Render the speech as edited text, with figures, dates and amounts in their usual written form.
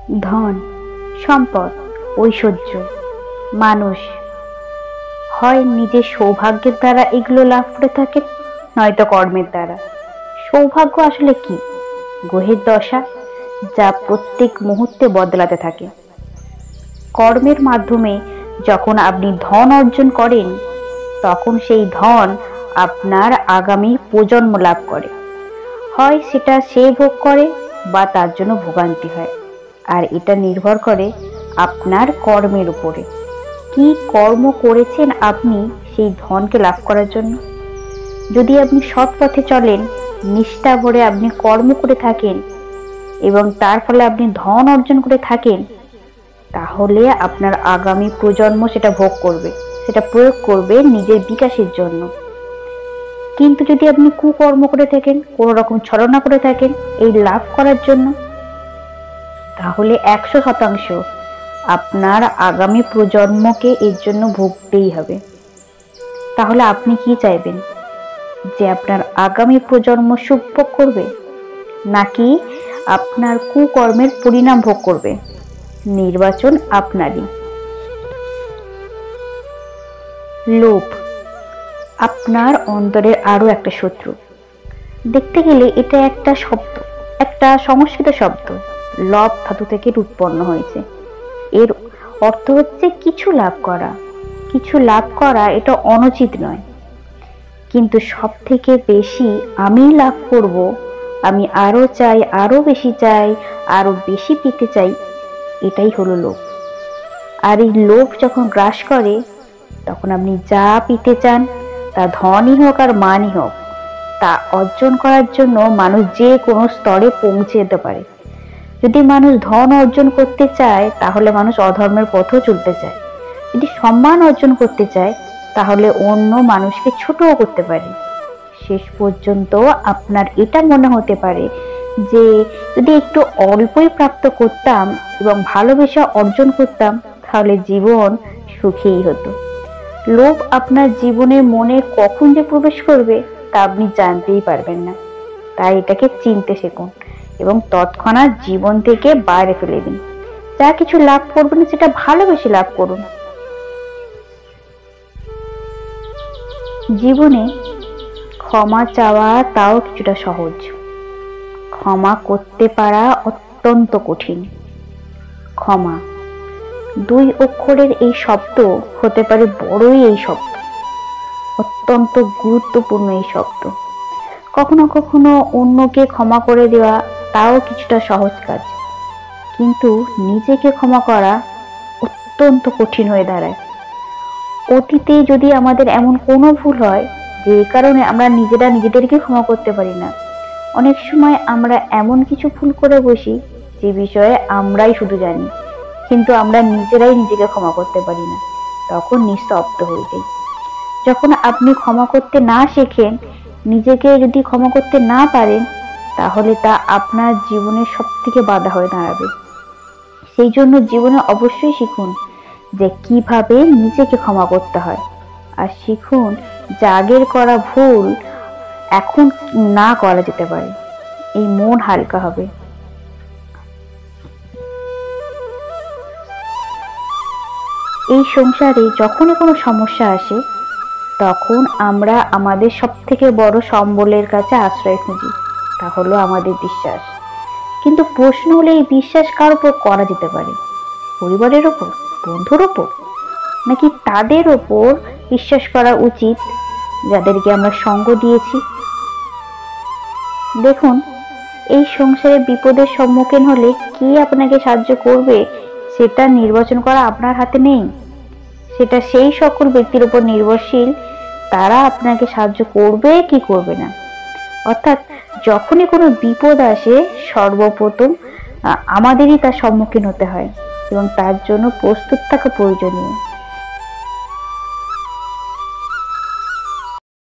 ধন, সম্পদ, ঐশ্বর্য, মানুষ হয় নিজের সৌভাগ্যের দ্বারা এগুলো লাভ করে থাকেন, নয়তো কর্মের দ্বারা। সৌভাগ্য আসলে কি? গ্রহের দশা, যা প্রত্যেক মুহূর্তে বদলাতে থাকে। কর্মের মাধ্যমে যখন আপনি ধন অর্জন করেন, তখন সেই ধন আপনার আগামী প্রজন্ম লাভ করে। হয় সেটা সে ভোগ করে বা তার জন্য ভোগান্তি হয়। আর এটা নির্ভর করে আপনার কর্মের উপরে। কি কর্ম করেছেন আপনি সেই ধনকে লাভ করার জন্য? যদি আপনি সৎ পথে চলেন, নিষ্ঠা ভরে আপনি কর্ম করে থাকেন এবং তার ফলে আপনি ধন অর্জন করে থাকেন, তাহলে আপনার আগামী প্রজন্ম সেটা ভোগ করবে, সেটা প্রয়োগ করবে নিজের বিকাশের জন্য। কিন্তু যদি আপনি কুকর্ম করে থাকেন, কোন রকম ছলনা করে থাকেন এই লাভ করার জন্য, তাহলে 100% আপনার আগামী প্রজন্মকে এর জন্য ভুগতেই হবে। তাহলে আপনি কি চাইবেন? যে আপনার আগামী প্রজন্ম সুখ ভোগ করবে, নাকি আপনার কুকর্মের পরিণাম ভোগ করবে? নির্বাচন আপনারই। লোভ আপনার অন্তরের আরো একটা শত্রু। দেখতে গেলে এটা একটা শব্দ, একটা সংস্কৃত শব্দ, লব ধাতু থেকে উৎপন্ন হয়েছে। এর অর্থ হচ্ছে কিছু লাভ করা। কিছু লাভ করা এটা অনুচিত নয়, কিন্তু সব থেকে বেশি আমি লাভ করব, আমি আরো চাই, আরো বেশি চাই, আরো বেশি পেতে চাই, এটাই হলো লোভ। আর এই লোভ যখন গ্রাস করে, তখন আপনি যা পেতে চান, তা ধনই হোক আর মানই হোক, তা অর্জন করার জন্য মানুষ যে কোনো স্তরে পৌঁছে যেতে পারে। যদি মানুষ ধন অর্জন করতে চায়, তাহলে মানুষ অধর্মের পথেও চলতে চায়। যদি সম্মান অর্জন করতে চায়, তাহলে অন্য মানুষকে ছোটও করতে পারে। শেষ পর্যন্ত আপনার এটা মনে হতে পারে যে যদি একটু অল্পই প্রাপ্ত করতাম এবং ভালোবাসা অর্জন করতাম, তাহলে জীবন সুখেই হতো। লোভ আপনার জীবনের মনে কখন যে প্রবেশ করবে তা আপনি জানতেই পারবেন না। তাই এটাকে চিনতে শিখুন এবং তৎক্ষণাৎ জীবন থেকে বাইরে ফেলে দিন। যা কিছু লাভ করবেন সেটা ভালোবেসে লাভ করুন। জীবনে ক্ষমা চাওয়া তাও কিছুটা সহজ, ক্ষমা করতে পারা অত্যন্ত কঠিন। ক্ষমা 2 অক্ষরের এই শব্দ হতে পারে বড়ই এই শব্দ, অত্যন্ত গুরুত্বপূর্ণ এই শব্দ। কখনো কখনো অন্যকে ক্ষমা করে দেওয়া তাও কিছুটা সহজ কাজ, কিন্তু নিজেকে ক্ষমা করা অত্যন্ত কঠিন হয়ে দাঁড়ায়। অতীতে যদি আমাদের এমন কোনো ভুল হয় যে কারণে আমরা নিজেরা নিজেদেরকে ক্ষমা করতে পারি না, অনেক সময় আমরা এমন কিছু ভুল করে বসি যে বিষয়ে আমরাই শুধু জানি, কিন্তু আমরা নিজেরাই নিজেকে ক্ষমা করতে পারি না, তখন নিস্তব্ধ হয়ে যাই। যখন আপনি ক্ষমা করতে না শেখেন, নিজেকে যদি ক্ষমা করতে না পারেন, তাহলে তা আপনার জীবনের সবথেকে বাধা হয়ে দাঁড়াবে। সেই জন্য জীবনে অবশ্যই শিখুন যে কিভাবে নিজেকে ক্ষমা করতে হয়, আর শিখুন যে আগের করা ভুল এখন না করা যেতে পারে। এই মন হালকা হবে। এই সংসারে যখনই কোনো সমস্যা আসে, তখন আমরা আমাদের সব থেকে বড় সম্বলের কাছে আশ্রয় খুঁজি, তা হলো আমাদের বিশ্বাস। কিন্তু প্রশ্ন হলো, এই বিশ্বাস কার উপর করা যেতে পারে? পরিবারের ওপর, বন্ধুর ওপর, নাকি তাদের ওপর বিশ্বাস করা উচিত যাদেরকে আমরা সঙ্গ দিয়েছি? দেখুন, এই সংসারে বিপদের সম্মুখীন হলে কে আপনাকে সাহায্য করবে সেটা নির্বাচন করা আপনার হাতে নেই। সেটা সেই সকল ব্যক্তির উপর নির্ভরশীল, তারা আপনাকে সাহায্য করবে কি করবে না। অর্থাৎ যখনই কোনো বিপদ আসে, সর্বপ্রথম আমাদেরই তার সম্মুখীন হতে হয় এবং তার জন্য প্রস্তুত থাকা প্রয়োজনীয়।